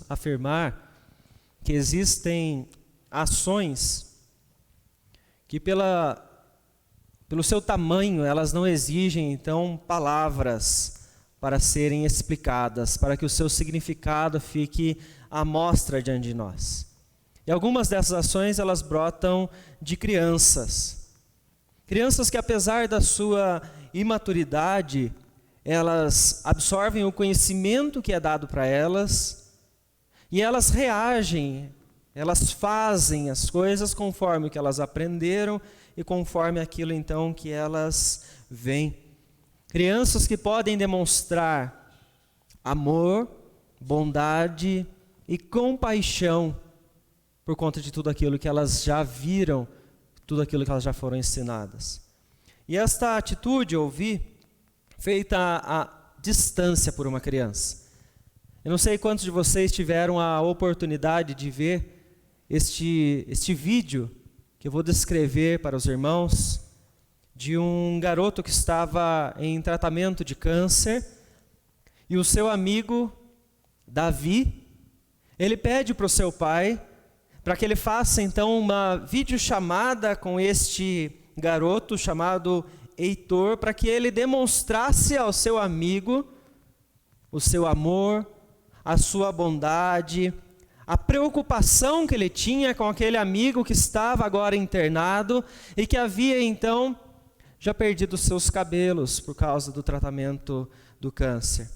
afirmar que existem ações que pelo seu tamanho, elas não exigem, então, palavras para serem explicadas, para que o seu significado fique à mostra diante de nós. E algumas dessas ações, elas brotam de crianças. Crianças que, apesar da sua imaturidade, elas absorvem o conhecimento que é dado para elas e elas reagem, elas fazem as coisas conforme o que elas aprenderam e conforme aquilo então que elas veem. Crianças que podem demonstrar amor, bondade e compaixão por conta de tudo aquilo que elas já viram, tudo aquilo que elas já foram ensinadas. E esta atitude, eu vi, feita à distância por uma criança. Eu não sei quantos de vocês tiveram a oportunidade de ver este vídeo que eu vou descrever para os irmãos, de um garoto que estava em tratamento de câncer, e o seu amigo, Davi, ele pede para o seu pai, para que ele faça então uma videochamada com este garoto chamado Heitor, para que ele demonstrasse ao seu amigo o seu amor, a sua bondade, a preocupação que ele tinha com aquele amigo que estava agora internado e que havia então já perdido os seus cabelos por causa do tratamento do câncer.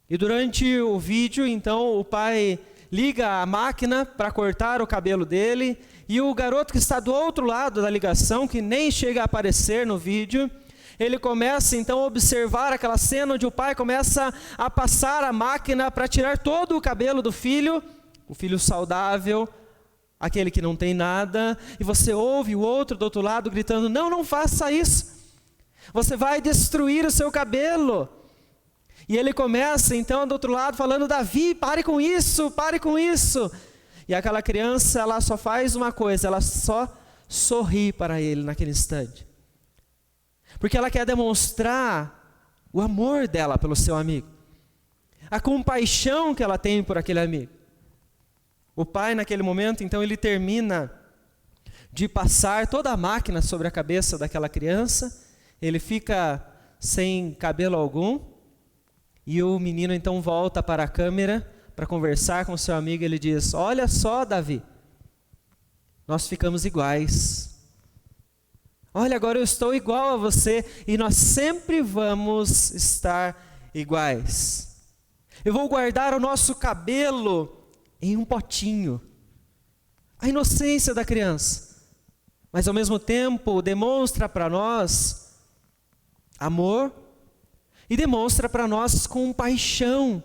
E durante o vídeo, então, o pai liga a máquina para cortar o cabelo dele, e o garoto que está do outro lado da ligação, que nem chega a aparecer no vídeo, ele começa então a observar aquela cena onde o pai começa a passar a máquina para tirar todo o cabelo do filho, o filho saudável, aquele que não tem nada, e você ouve o outro do outro lado gritando: não, não faça isso, você vai destruir o seu cabelo. E ele começa então do outro lado falando: Davi, pare com isso, pare com isso. E aquela criança, ela só faz uma coisa, ela só sorri para ele naquele instante. Porque ela quer demonstrar o amor dela pelo seu amigo, a compaixão que ela tem por aquele amigo. O pai naquele momento, então, ele termina de passar toda a máquina sobre a cabeça daquela criança, ele fica sem cabelo algum, e o menino então volta para a câmera para conversar com seu amigo. Ele diz: olha só, Davi, nós ficamos iguais. Olha, agora eu estou igual a você e nós sempre vamos estar iguais. Eu vou guardar o nosso cabelo em um potinho. A inocência da criança, mas ao mesmo tempo demonstra para nós amor e demonstra para nós compaixão.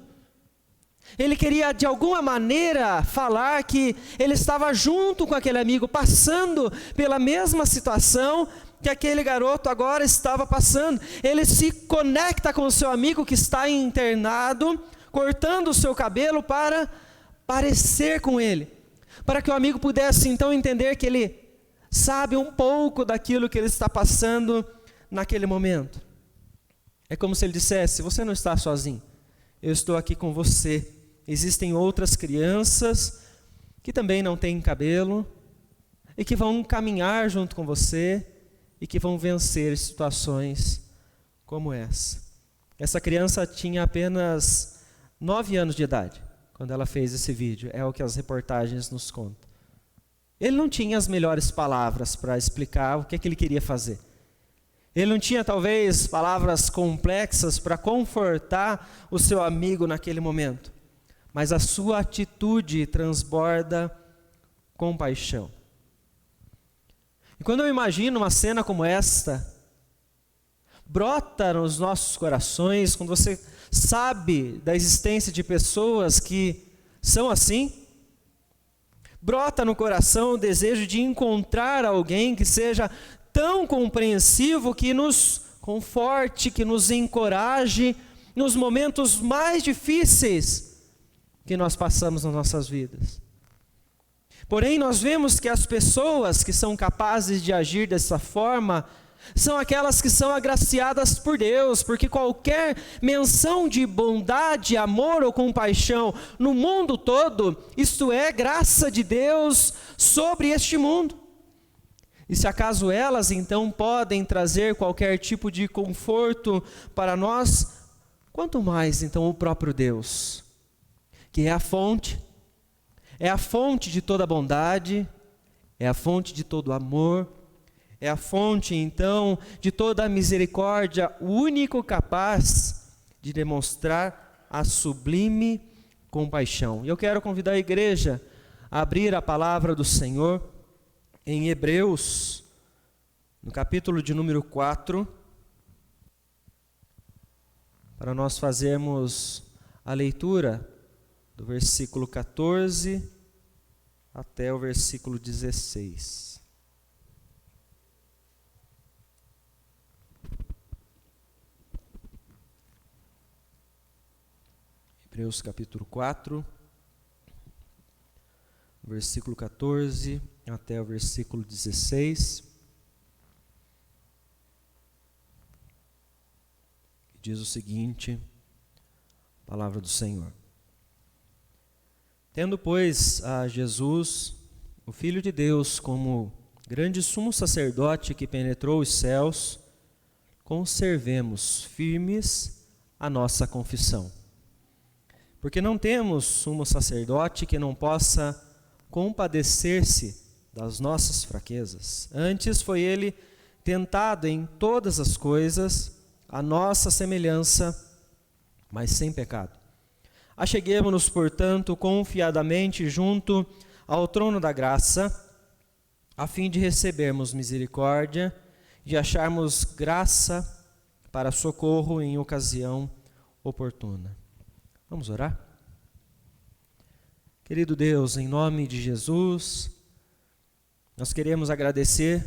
Ele queria de alguma maneira falar que ele estava junto com aquele amigo, passando pela mesma situação que aquele garoto agora estava passando. Ele se conecta com o seu amigo que está internado, cortando o seu cabelo para parecer com ele, para que o amigo pudesse então entender que ele sabe um pouco daquilo que ele está passando naquele momento. É como se ele dissesse: você não está sozinho, eu estou aqui com você. Existem outras crianças que também não têm cabelo e que vão caminhar junto com você e que vão vencer situações como essa. Essa criança tinha apenas 9 anos de idade quando ela fez esse vídeo, é o que as reportagens nos contam. Ele não tinha as melhores palavras para explicar o que ele queria fazer. Ele não tinha talvez palavras complexas para confortar o seu amigo naquele momento, mas a sua atitude transborda compaixão. E quando eu imagino uma cena como esta, brota nos nossos corações, quando você sabe da existência de pessoas que são assim, brota no coração o desejo de encontrar alguém que seja tão compreensivo, que nos conforte, que nos encoraje nos momentos mais difíceis que nós passamos nas nossas vidas. Porém, nós vemos que as pessoas que são capazes de agir dessa forma, São aquelas que são agraciadas por Deus, porque qualquer menção de bondade, amor ou compaixão no mundo todo, isto é, graça de Deus sobre este mundo. E se acaso elas então podem trazer qualquer tipo de conforto para nós, quanto mais então o próprio Deus, que é a fonte de toda bondade, é a fonte de todo amor, é a fonte, então, de toda a misericórdia, o único capaz de demonstrar a sublime compaixão. E eu quero convidar a igreja a abrir a palavra do Senhor em Hebreus, no capítulo de número 4, para nós fazermos a leitura do versículo 14 até o versículo 16. Hebreus capítulo 4, versículo 14 até o versículo 16. Diz o seguinte, a palavra do Senhor. Tendo, pois, a Jesus, o Filho de Deus, como grande sumo sacerdote que penetrou os céus, conservemos firmes a nossa confissão. Porque não temos sumo sacerdote que não possa compadecer-se das nossas fraquezas. Antes foi ele tentado em todas as coisas, a nossa semelhança, mas sem pecado. Acheguemo-nos, portanto, confiadamente junto ao trono da graça, a fim de recebermos misericórdia e de acharmos graça para socorro em ocasião oportuna. Vamos orar? Querido Deus, em nome de Jesus, nós queremos agradecer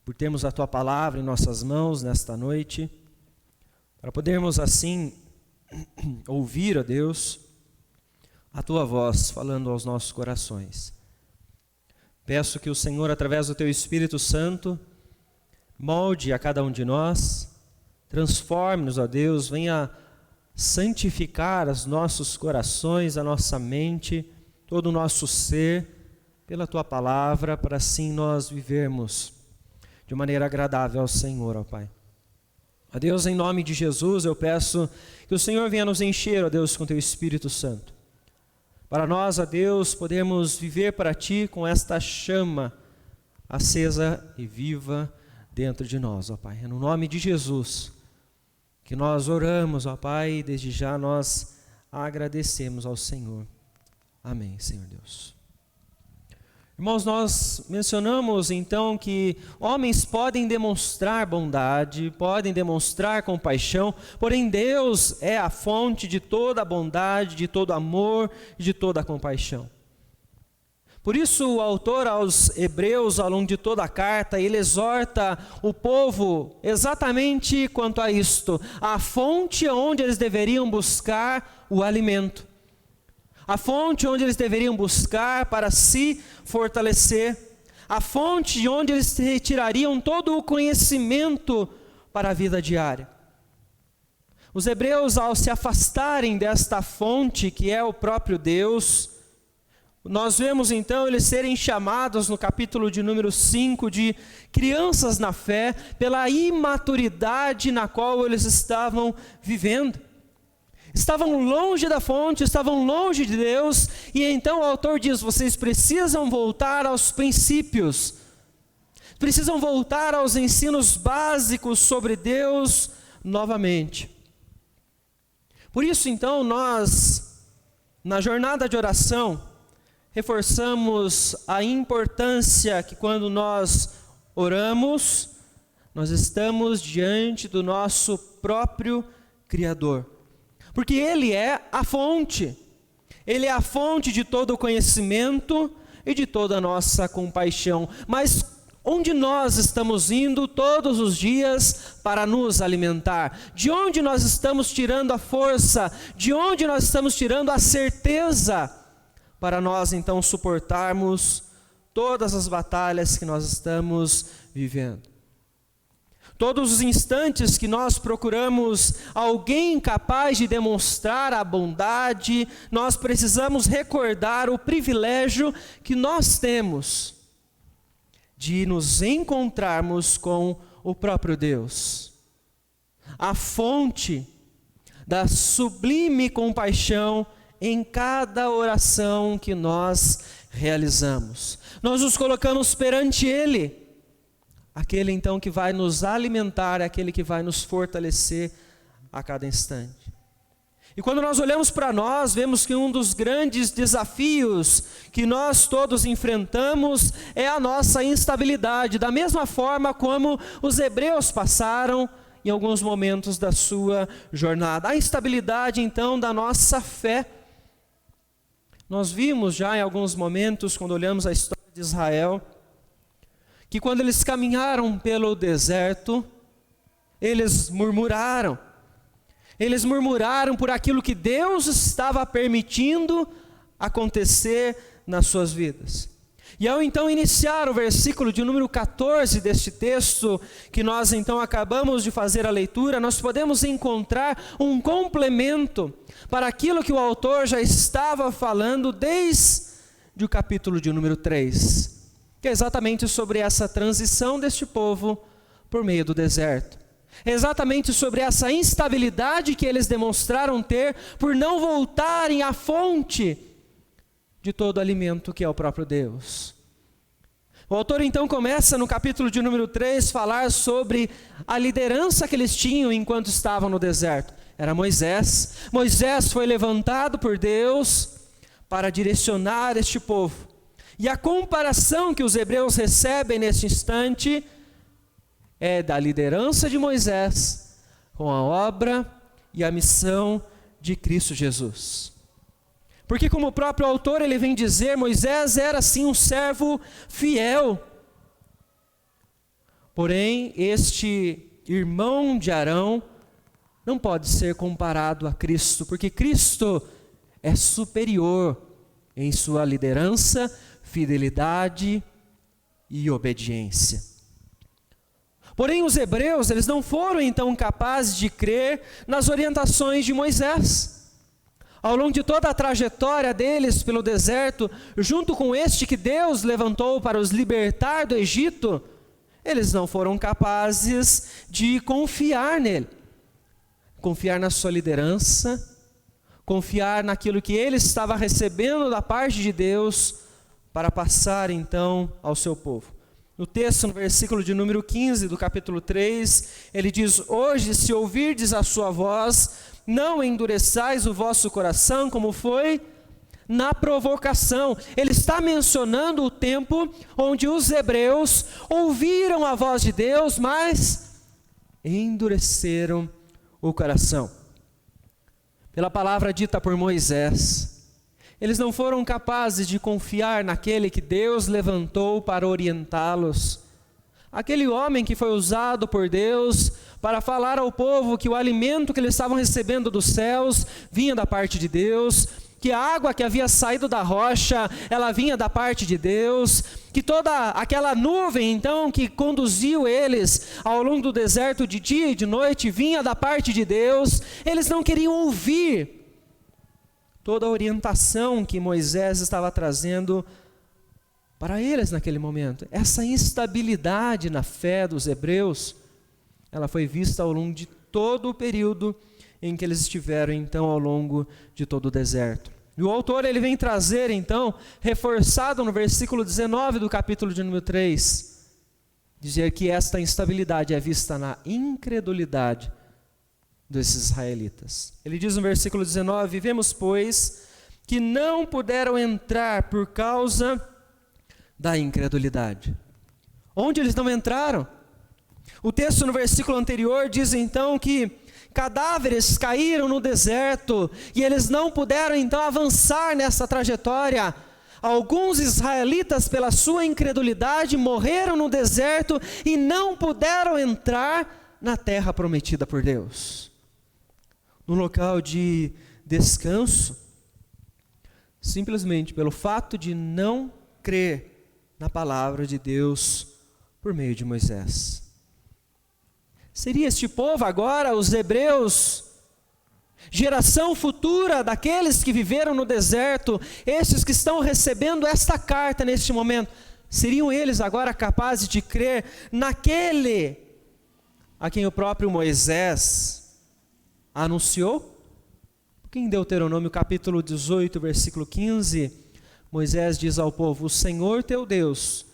por termos a Tua palavra em nossas mãos nesta noite, para podermos assim ouvir, ó Deus, a Tua voz falando aos nossos corações. Peço que o Senhor, através do Teu Espírito Santo, molde a cada um de nós, transforme-nos, ó Deus, venha santificar os nossos corações, a nossa mente, todo o nosso ser, pela Tua palavra, para assim nós vivermos de maneira agradável ao Senhor, ó Pai. Ó Deus, em nome de Jesus, eu peço que o Senhor venha nos encher, ó Deus, com Teu Espírito Santo. Para nós, ó Deus, podermos viver para Ti com esta chama acesa e viva dentro de nós, ó Pai. É no nome de Jesus que nós oramos, ó Pai, e desde já nós agradecemos ao Senhor. Amém, Senhor Deus. Irmãos, nós mencionamos então que homens podem demonstrar bondade, podem demonstrar compaixão, porém Deus é a fonte de toda a bondade, de todo amor e de toda a compaixão. Por isso o autor aos Hebreus, ao longo de toda a carta, ele exorta o povo exatamente quanto a isto, a fonte onde eles deveriam buscar o alimento. A fonte onde eles deveriam buscar para se fortalecer, a fonte de onde eles retirariam todo o conhecimento para a vida diária. Os hebreus, ao se afastarem desta fonte, que é o próprio Deus, nós vemos então eles serem chamados no capítulo de número 5 de crianças na fé, pela imaturidade na qual eles estavam vivendo. Estavam longe da fonte, estavam longe de Deus, e então o autor diz, vocês precisam voltar aos princípios, precisam voltar aos ensinos básicos sobre Deus novamente. Por isso então nós, na jornada de oração, reforçamos a importância que quando nós oramos, nós estamos diante do nosso próprio Criador. Porque Ele é a fonte. Ele é a fonte de todo o conhecimento e de toda a nossa compaixão. Mas onde nós estamos indo todos os dias para nos alimentar? De onde nós estamos tirando a força? De onde nós estamos tirando a certeza para nós então suportarmos todas as batalhas que nós estamos vivendo? Todos os instantes que nós procuramos alguém capaz de demonstrar a bondade, nós precisamos recordar o privilégio que nós temos de nos encontrarmos com o próprio Deus, a fonte da sublime compaixão em cada oração que nós realizamos. Nós nos colocamos perante Ele, aquele então que vai nos alimentar, aquele que vai nos fortalecer a cada instante. E quando nós olhamos para nós, vemos que um dos grandes desafios que nós todos enfrentamos é a nossa instabilidade, da mesma forma como os hebreus passaram em alguns momentos da sua jornada. A instabilidade então da nossa fé. Nós vimos já em alguns momentos, quando olhamos a história de Israel, que quando eles caminharam pelo deserto, eles murmuraram. Eles murmuraram por aquilo que Deus estava permitindo acontecer nas suas vidas. E ao então iniciar o versículo de número 14 deste texto, que nós então acabamos de fazer a leitura, nós podemos encontrar um complemento para aquilo que o autor já estava falando desde o capítulo de número 3. Que é exatamente sobre essa transição deste povo por meio do deserto. Exatamente sobre essa instabilidade que eles demonstraram ter por não voltarem à fonte de todo alimento que é o próprio Deus. O autor então começa no capítulo de número 3 falar sobre a liderança que eles tinham enquanto estavam no deserto. Era Moisés. Moisés foi levantado por Deus para direcionar este povo. E a comparação que os hebreus recebem neste instante é da liderança de Moisés com a obra e a missão de Cristo Jesus. Porque como o próprio autor ele vem dizer, Moisés era sim um servo fiel. Porém, este irmão de Arão não pode ser comparado a Cristo, porque Cristo é superior em sua liderança, fidelidade e obediência. Porém, os hebreus, eles não foram então capazes de crer nas orientações de Moisés. Ao longo de toda a trajetória deles pelo deserto, junto com este que Deus levantou para os libertar do Egito, eles não foram capazes de confiar nele. Confiar na sua liderança, confiar naquilo que ele estava recebendo da parte de Deus, para passar então ao seu povo. No texto, no versículo de número 15 do capítulo 3, ele diz: hoje, se ouvirdes a sua voz, não endureçais o vosso coração, como foi na provocação. Ele está mencionando o tempo onde os hebreus ouviram a voz de Deus, mas endureceram o coração. Pela palavra dita por Moisés, eles não foram capazes de confiar naquele que Deus levantou para orientá-los. Aquele homem que foi usado por Deus para falar ao povo que o alimento que eles estavam recebendo dos céus vinha da parte de Deus, que a água que havia saído da rocha, ela vinha da parte de Deus, que toda aquela nuvem então que conduziu eles ao longo do deserto de dia e de noite vinha da parte de Deus. Eles não queriam ouvir toda a orientação que Moisés estava trazendo para eles naquele momento. Essa instabilidade na fé dos hebreus, ela foi vista ao longo de todo o período em que eles estiveram então ao longo de todo o deserto. E o autor ele vem trazer então, reforçado no versículo 19 do capítulo de número 3, dizer que esta instabilidade é vista na incredulidade desses israelitas. Ele diz no versículo 19: vemos, pois, que não puderam entrar por causa da incredulidade. Onde eles não entraram? O texto no versículo anterior diz então que cadáveres caíram no deserto e eles não puderam então avançar nessa trajetória. Alguns israelitas, pela sua incredulidade, morreram no deserto e não puderam entrar na terra prometida por Deus. No local de descanso, simplesmente pelo fato de não crer na palavra de Deus por meio de Moisés. Seria este povo agora, os hebreus, geração futura daqueles que viveram no deserto, estes que estão recebendo esta carta neste momento, seriam eles agora capazes de crer naquele a quem o próprio Moisés anunciou? Porque em Deuteronômio capítulo 18, versículo 15, Moisés diz ao povo: o Senhor teu Deus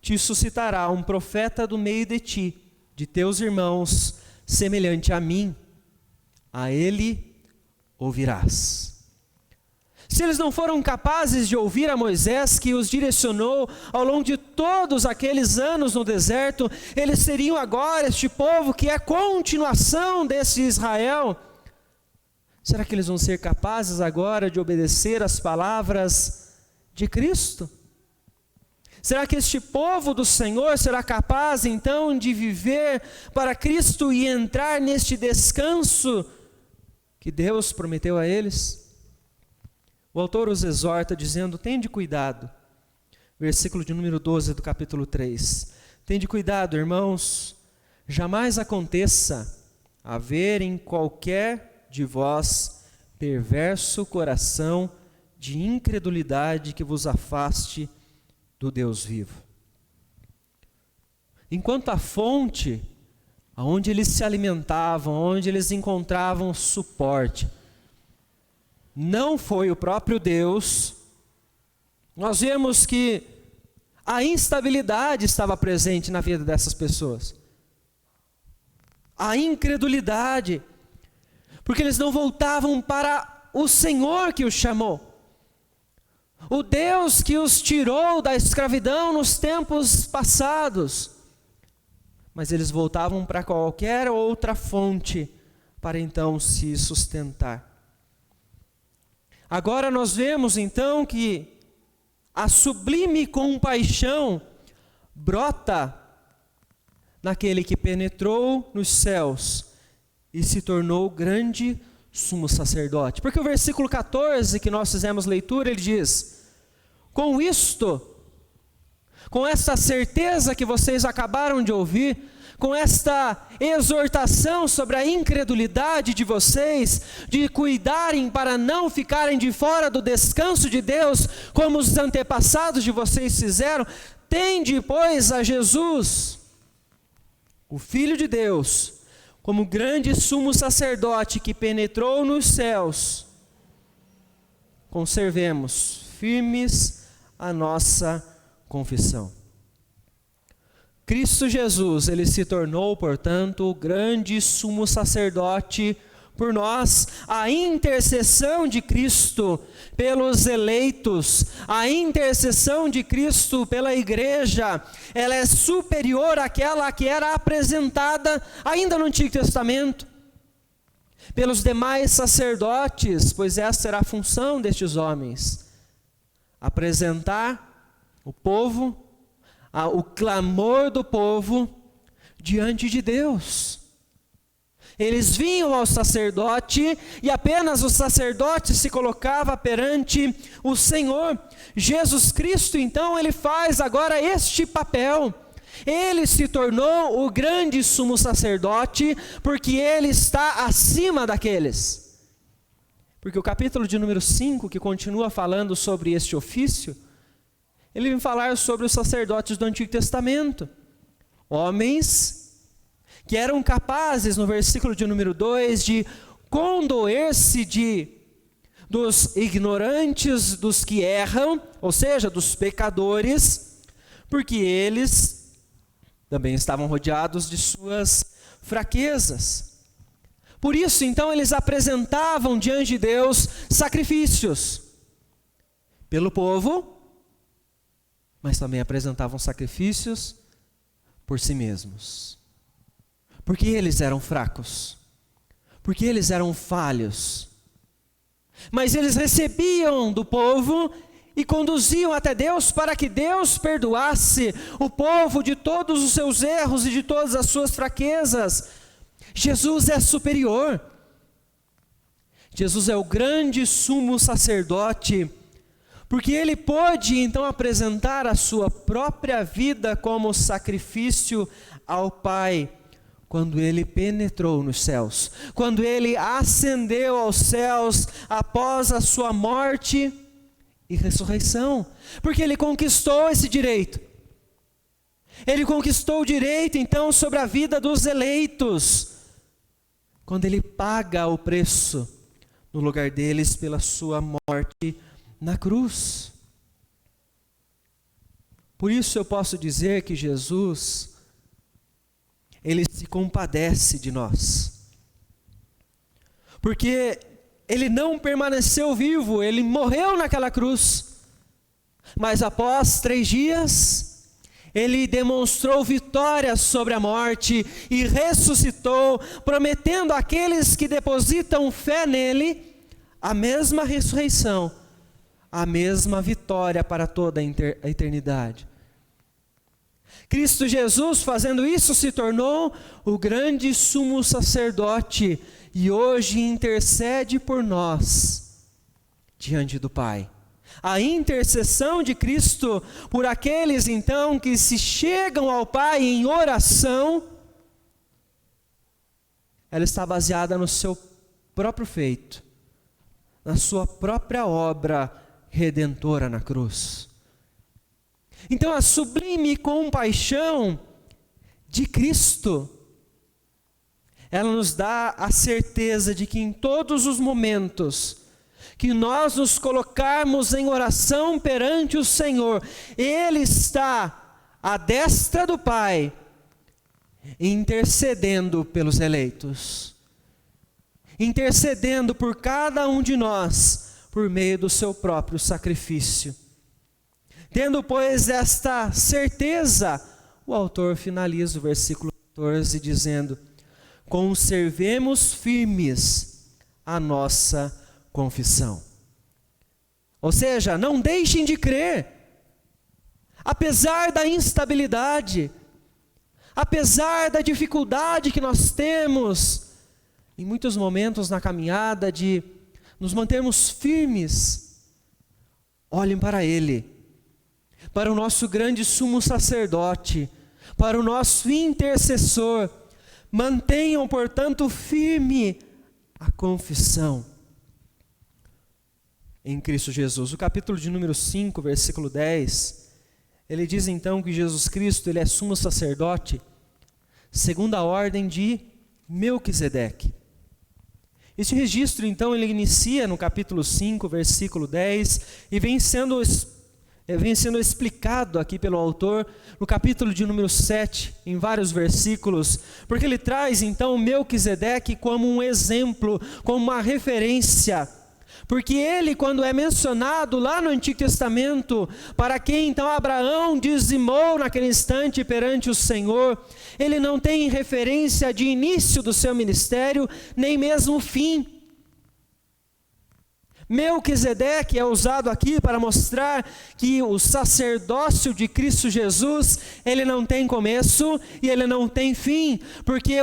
te suscitará um profeta do meio de ti, de teus irmãos, semelhante a mim, a ele ouvirás. Se eles não foram capazes de ouvir a Moisés, que os direcionou ao longo de todos aqueles anos no deserto, eles seriam agora este povo que é continuação desse Israel. Será que eles vão ser capazes agora de obedecer às palavras de Cristo? Será que este povo do Senhor será capaz então de viver para Cristo e entrar neste descanso que Deus prometeu a eles? O autor os exorta dizendo: tende cuidado, versículo de número 12 do capítulo 3, tende cuidado, irmãos, jamais aconteça haver em qualquer de vós perverso coração de incredulidade que vos afaste do Deus vivo. Enquanto a fonte, onde eles se alimentavam, onde eles encontravam suporte, não foi o próprio Deus, nós vemos que a instabilidade estava presente na vida dessas pessoas. A incredulidade, porque eles não voltavam para o Senhor que os chamou. O Deus que os tirou da escravidão nos tempos passados. Mas eles voltavam para qualquer outra fonte para então se sustentar. Agora nós vemos então que a sublime compaixão brota naquele que penetrou nos céus e se tornou grande sumo sacerdote. Porque o versículo 14 que nós fizemos leitura, ele diz: com isto, com esta certeza que vocês acabaram de ouvir, com esta exortação sobre a incredulidade de vocês, de cuidarem para não ficarem de fora do descanso de Deus, como os antepassados de vocês fizeram, tende, pois, a Jesus, o Filho de Deus, como grande sumo sacerdote que penetrou nos céus. Conservemos firmes a nossa confissão. Cristo Jesus, ele se tornou, portanto, o grande sumo sacerdote por nós. A intercessão de Cristo pelos eleitos, a intercessão de Cristo pela igreja, ela é superior àquela que era apresentada ainda no Antigo Testamento pelos demais sacerdotes, pois essa era a função destes homens: apresentar o povo, o clamor do povo diante de Deus. Eles vinham ao sacerdote e apenas o sacerdote se colocava perante o Senhor. Jesus Cristo, então, ele faz agora este papel. Ele se tornou o grande sumo sacerdote porque ele está acima daqueles. Porque o capítulo de número 5, que continua falando sobre este ofício, ele vem falar sobre os sacerdotes do Antigo Testamento. Homens que eram capazes, no versículo de número 2, de condoer-se dos ignorantes, dos que erram, ou seja, dos pecadores, porque eles também estavam rodeados de suas fraquezas. Por isso, então, eles apresentavam diante de Deus sacrifícios pelo povo, mas também apresentavam sacrifícios por si mesmos. Porque eles eram fracos, porque eles eram falhos. Mas eles recebiam do povo e conduziam até Deus para que Deus perdoasse o povo de todos os seus erros e de todas as suas fraquezas. Jesus é superior. Jesus é o grande sumo sacerdote, porque ele pôde então apresentar a sua própria vida como sacrifício ao Pai, quando ele penetrou nos céus, quando ele ascendeu aos céus após a sua morte e ressurreição, porque ele conquistou esse direito. Ele conquistou o direito então sobre a vida dos eleitos, quando ele paga o preço no lugar deles pela sua morte na cruz. Por isso eu posso dizer que Jesus, ele se compadece de nós, porque ele não permaneceu vivo, ele morreu naquela cruz, mas após 3 dias, ele demonstrou vitória sobre a morte e ressuscitou, prometendo àqueles que depositam fé nele a mesma ressurreição, a mesma vitória para toda a eternidade. Cristo Jesus, fazendo isso, se tornou o grande sumo sacerdote e hoje intercede por nós diante do Pai. A intercessão de Cristo por aqueles então que se chegam ao Pai em oração, ela está baseada no seu próprio feito, na sua própria obra redentora na cruz. Então a sublime compaixão de Cristo, ela nos dá a certeza de que em todos os momentos que nós nos colocarmos em oração perante o Senhor, Ele está à destra do Pai, intercedendo pelos eleitos, intercedendo por cada um de nós, por meio do seu próprio sacrifício. Tendo, pois, esta certeza, o autor finaliza o versículo 14 dizendo: conservemos firmes a nossa confissão. Ou seja, não deixem de crer, apesar da instabilidade, apesar da dificuldade que nós temos, em muitos momentos na caminhada, de nos mantermos firmes. Olhem para Ele, para o nosso grande sumo sacerdote, para o nosso intercessor. Mantenham, portanto, firme a confissão em Cristo Jesus. O capítulo de número 5, versículo 10, ele diz então que Jesus Cristo, ele é sumo sacerdote segundo a ordem de Melquisedeque. Esse registro então ele inicia no capítulo 5, versículo 10 e vem sendo explicado aqui pelo autor no capítulo de número 7, em vários versículos, porque ele traz então Melquisedeque como um exemplo, como uma referência, porque ele, quando é mencionado lá no Antigo Testamento, para quem então Abraão dizimou naquele instante perante o Senhor, ele não tem referência de início do seu ministério, nem mesmo fim. Melquisedeque é usado aqui para mostrar que o sacerdócio de Cristo Jesus, ele não tem começo e ele não tem fim, porque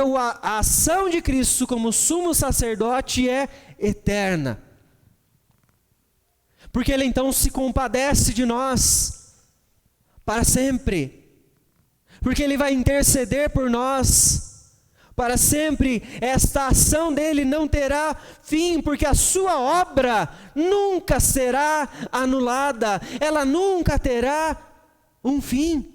a ação de Cristo como sumo sacerdote é eterna. Porque ele então se compadece de nós para sempre, porque ele vai interceder por nós para sempre. Esta ação dele não terá fim, porque a sua obra nunca será anulada, ela nunca terá um fim.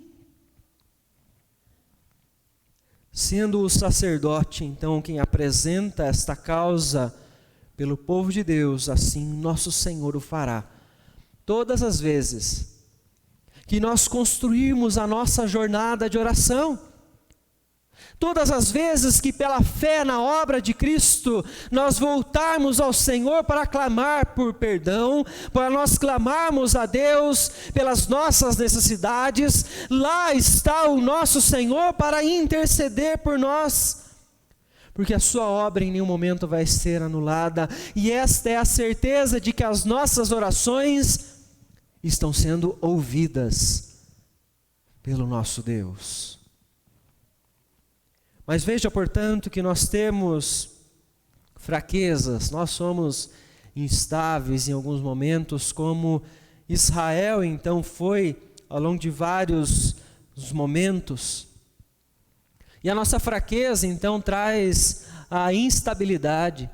Sendo o sacerdote então quem apresenta esta causa pelo povo de Deus, assim nosso Senhor o fará todas as vezes que nós construirmos a nossa jornada de oração. Todas as vezes que pela fé na obra de Cristo, nós voltarmos ao Senhor para clamar por perdão, para nós clamarmos a Deus pelas nossas necessidades, lá está o nosso Senhor para interceder por nós, porque a sua obra em nenhum momento vai ser anulada, e esta é a certeza de que as nossas orações estão sendo ouvidas pelo nosso Deus. Mas veja, portanto, que nós temos fraquezas, nós somos instáveis em alguns momentos, como Israel então foi ao longo de vários momentos. E a nossa fraqueza, então, traz a instabilidade.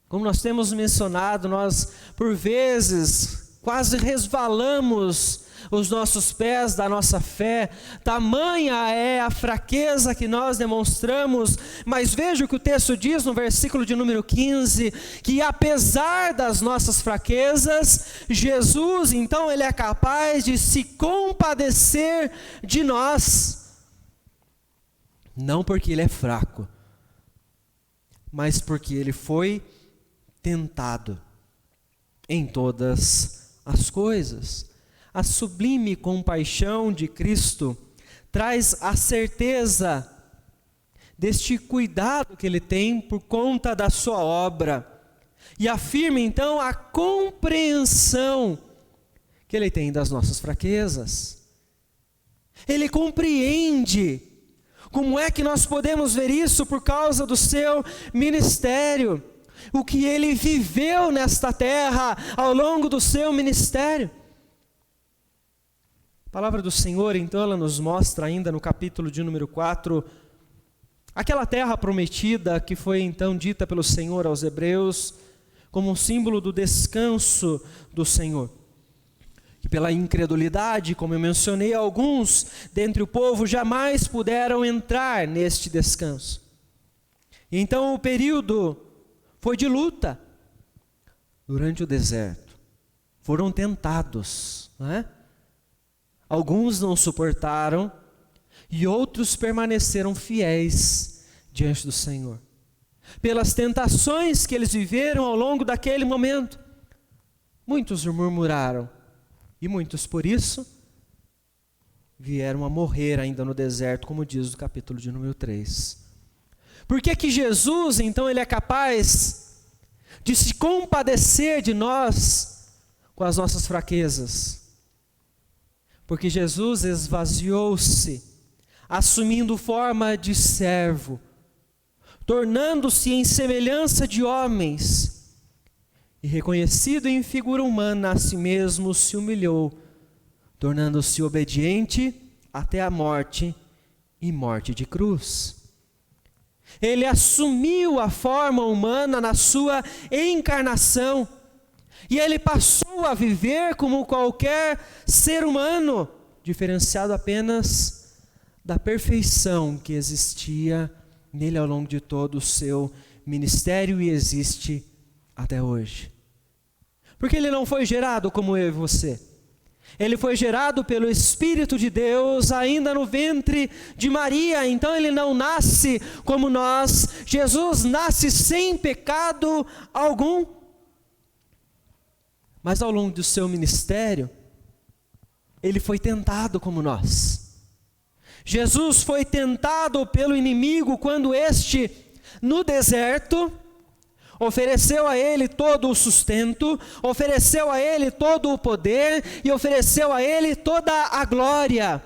Como nós temos mencionado, nós, por vezes, quase resvalamos os nossos pés da nossa fé, tamanha é a fraqueza que nós demonstramos, mas veja o que o texto diz no versículo de número 15, que apesar das nossas fraquezas, Jesus, então, Ele é capaz de se compadecer de nós, não porque Ele é fraco, mas porque Ele foi tentado em todas as coisas. A sublime compaixão de Cristo traz a certeza deste cuidado que Ele tem por conta da sua obra e afirma então a compreensão que Ele tem das nossas fraquezas. Ele compreende como é que nós podemos ver isso por causa do seu ministério, o que Ele viveu nesta terra ao longo do seu ministério. A palavra do Senhor, então, ela nos mostra ainda no capítulo de número 4, aquela terra prometida que foi então dita pelo Senhor aos hebreus, como um símbolo do descanso do Senhor. Que pela incredulidade, como eu mencionei, alguns dentre o povo jamais puderam entrar neste descanso. E então o período foi de luta durante o deserto. Foram tentados, não é? Alguns não suportaram e outros permaneceram fiéis diante do Senhor. Pelas tentações que eles viveram ao longo daquele momento, muitos murmuraram e muitos, por isso, vieram a morrer ainda no deserto, como diz o capítulo de número 3. Por que que Jesus, então, Ele é capaz de se compadecer de nós com as nossas fraquezas? Porque Jesus esvaziou-se, assumindo forma de servo, tornando-se em semelhança de homens, e reconhecido em figura humana a si mesmo se humilhou, tornando-se obediente até a morte e morte de cruz. Ele assumiu a forma humana na sua encarnação, e Ele passou a viver como qualquer ser humano, diferenciado apenas da perfeição que existia nele ao longo de todo o seu ministério e existe até hoje. Porque Ele não foi gerado como eu e você. Ele foi gerado pelo Espírito de Deus ainda no ventre de Maria, então Ele não nasce como nós. Jesus nasce sem pecado algum. Mas ao longo do seu ministério, Ele foi tentado como nós. Jesus foi tentado pelo inimigo quando este, no deserto, ofereceu a Ele todo o sustento, ofereceu a Ele todo o poder e ofereceu a Ele toda a glória.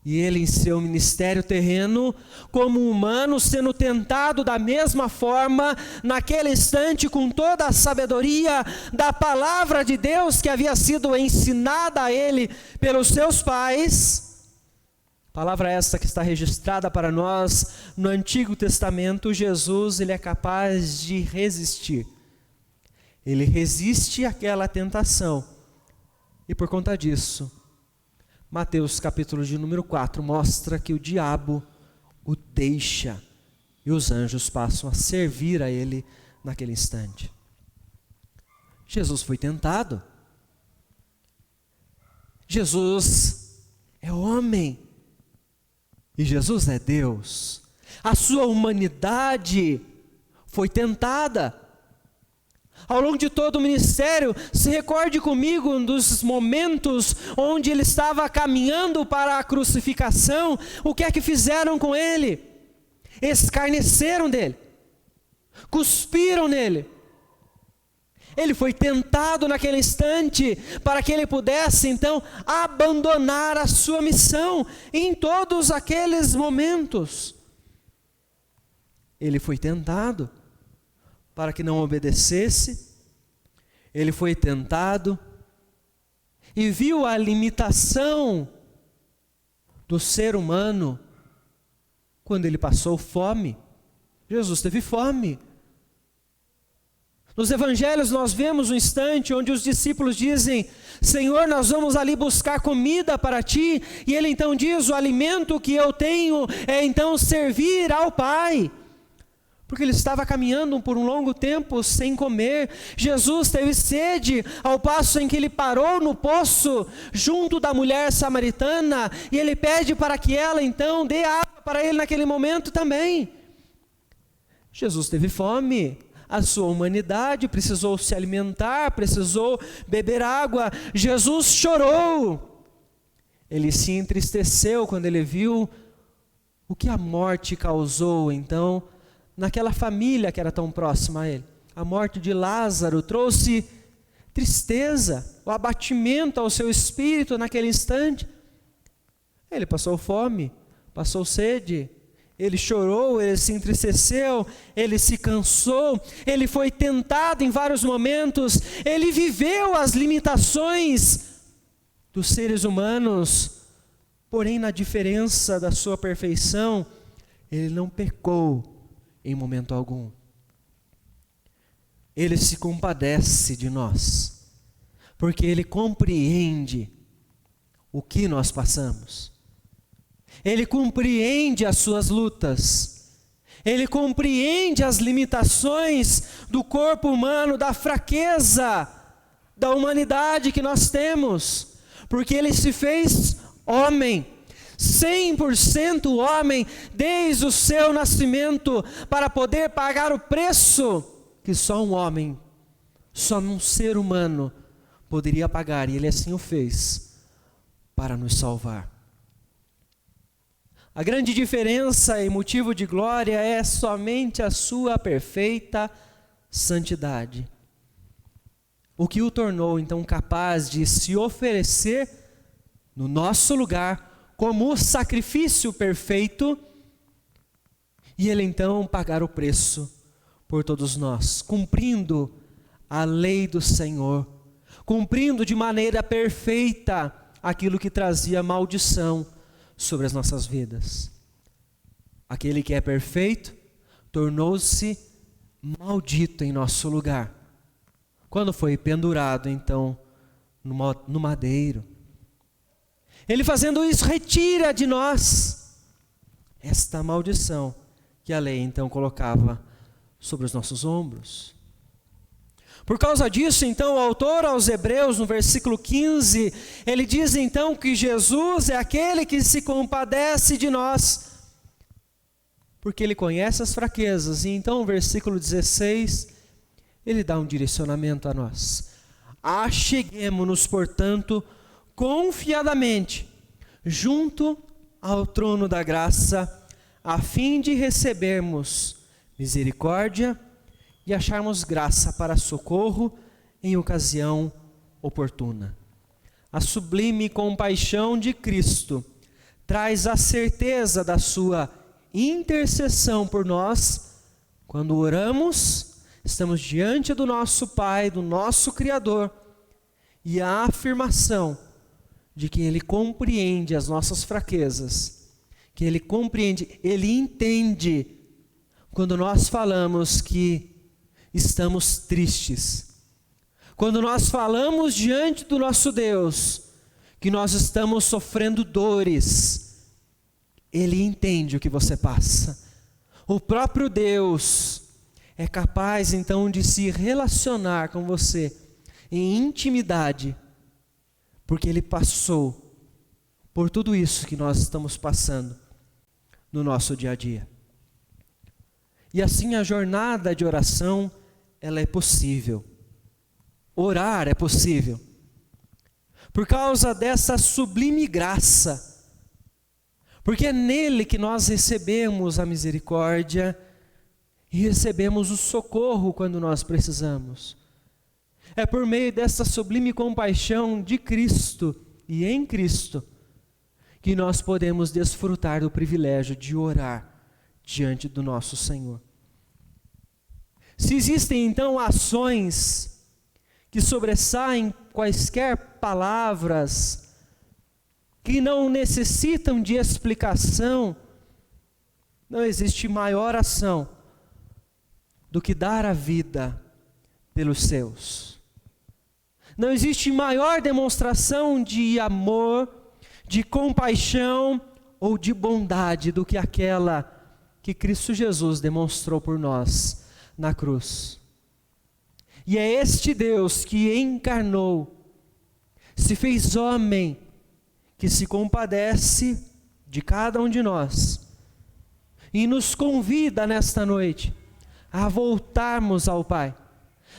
E Ele, em seu ministério terreno, como humano, sendo tentado da mesma forma, naquele instante, com toda a sabedoria da palavra de Deus que havia sido ensinada a Ele pelos seus pais, palavra esta que está registrada para nós no Antigo Testamento. Jesus, Ele é capaz de resistir. Ele resiste àquela tentação. E por conta disso, Mateus capítulo de número 4 mostra que o diabo o deixa e os anjos passam a servir a Ele naquele instante. Jesus foi tentado. Jesus é homem. E Jesus é Deus. A sua humanidade foi tentada. Ao longo de todo o ministério, se recorde comigo um dos momentos onde Ele estava caminhando para a crucificação, o que é que fizeram com Ele? Escarneceram dele, cuspiram nele. Ele foi tentado naquele instante para que Ele pudesse então abandonar a sua missão em todos aqueles momentos. Ele foi tentado para que não obedecesse. Ele foi tentado e viu a limitação do ser humano quando ele passou fome. Jesus teve fome. Nos evangelhos nós vemos um instante onde os discípulos dizem: Senhor, nós vamos ali buscar comida para ti. E ele então diz: o alimento que eu tenho é então servir ao Pai. Porque ele estava caminhando por um longo tempo sem comer. Jesus teve sede, ao passo em que ele parou no poço, junto da mulher samaritana, e ele pede para que ela então dê água para ele naquele momento também. Jesus teve fome, a sua humanidade precisou se alimentar, precisou beber água. Jesus chorou, ele se entristeceu quando ele viu o que a morte causou então naquela família que era tão próxima a ele. A morte de Lázaro trouxe tristeza, o abatimento ao seu espírito naquele instante. Ele passou fome, passou sede, ele chorou, ele se entristeceu, ele se cansou, ele foi tentado em vários momentos, ele viveu as limitações dos seres humanos, porém na diferença da sua perfeição, ele não pecou em momento algum. Ele se compadece de nós, porque ele compreende o que nós passamos. Ele compreende as suas lutas. Ele compreende as limitações do corpo humano, da fraqueza da humanidade que nós temos, porque ele se fez homem, 100% homem, desde o seu nascimento, para poder pagar o preço que só um homem, só um ser humano poderia pagar, e ele assim o fez, para nos salvar. A grande diferença e motivo de glória é somente a sua perfeita santidade, o que o tornou então capaz de se oferecer no nosso lugar, como o sacrifício perfeito, e ele então pagar o preço por todos nós, cumprindo a lei do Senhor, cumprindo de maneira perfeita aquilo que trazia maldição sobre as nossas vidas. Aquele que é perfeito tornou-se maldito em nosso lugar, quando foi pendurado então no madeiro. Ele fazendo isso retira de nós esta maldição que a lei então colocava sobre os nossos ombros. Por causa disso, então, o autor aos Hebreus, no versículo 15, ele diz então que Jesus é aquele que se compadece de nós, porque ele conhece as fraquezas. E então, no versículo 16, ele dá um direcionamento a nós. Acheguemo-nos, portanto, confiadamente junto ao trono da graça, a fim de recebermos misericórdia e acharmos graça para socorro em ocasião oportuna. A sublime compaixão de Cristo traz a certeza da sua intercessão por nós. Quando oramos, estamos diante do nosso Pai, do nosso Criador, e a afirmação de que Ele compreende as nossas fraquezas, que Ele compreende, Ele entende quando nós falamos que estamos tristes, quando nós falamos diante do nosso Deus que nós estamos sofrendo dores, Ele entende o que você passa. O próprio Deus é capaz então de se relacionar com você em intimidade, porque Ele passou por tudo isso que nós estamos passando no nosso dia a dia. E assim a jornada de oração, ela é possível. Orar é possível, por causa dessa sublime graça, porque é nele que nós recebemos a misericórdia e recebemos o socorro quando nós precisamos. É por meio dessa sublime compaixão de Cristo e em Cristo que nós podemos desfrutar do privilégio de orar diante do nosso Senhor. Se existem então ações que sobressaem quaisquer palavras que não necessitam de explicação, não existe maior ação do que dar a vida pelos seus. Não existe maior demonstração de amor, de compaixão ou de bondade do que aquela que Cristo Jesus demonstrou por nós na cruz. E é este Deus que encarnou, se fez homem, que se compadece de cada um de nós e nos convida nesta noite a voltarmos ao Pai,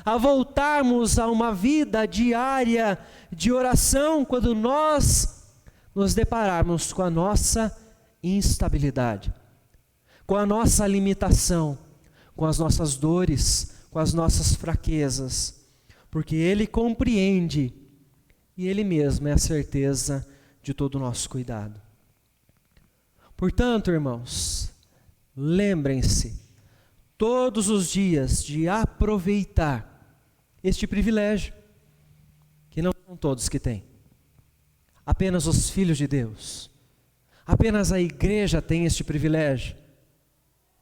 a voltarmos a uma vida diária de oração quando nós nos depararmos com a nossa instabilidade, com a nossa limitação, com as nossas dores, com as nossas fraquezas, porque Ele compreende e Ele mesmo é a certeza de todo o nosso cuidado. Portanto, irmãos, lembrem-se todos os dias de aproveitar este privilégio, que não são todos que têm. Apenas os filhos de Deus, apenas a igreja tem este privilégio,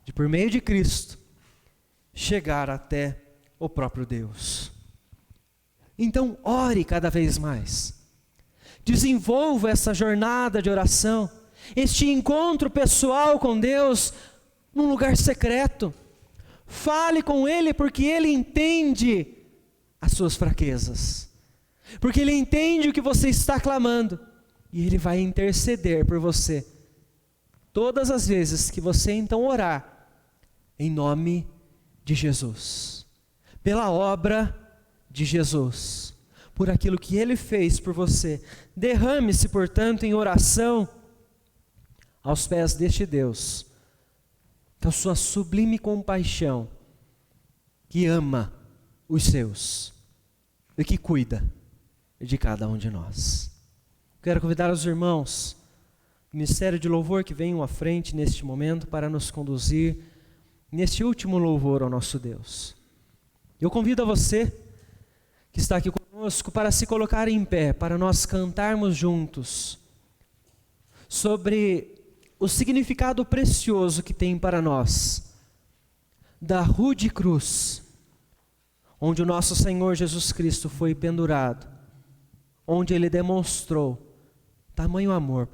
de por meio de Cristo, chegar até o próprio Deus. Então, ore cada vez mais. Desenvolva essa jornada de oração, este encontro pessoal com Deus, num lugar secreto. Fale com Ele, porque Ele entende as suas fraquezas, porque Ele entende o que você está clamando, e Ele vai interceder por você, todas as vezes que você então orar, em nome de Jesus, pela obra de Jesus, por aquilo que Ele fez por você. Derrame-se, portanto, em oração aos pés deste Deus, com a sua sublime compaixão, que ama os seus e que cuida de cada um de nós. Quero convidar os irmãos do Ministério de Louvor que venham à frente neste momento para nos conduzir neste último louvor ao nosso Deus. Eu convido a você que está aqui conosco para se colocar em pé, para nós cantarmos juntos sobre o significado precioso que tem para nós da rude cruz, onde o nosso Senhor Jesus Cristo foi pendurado, onde Ele demonstrou tamanho amor.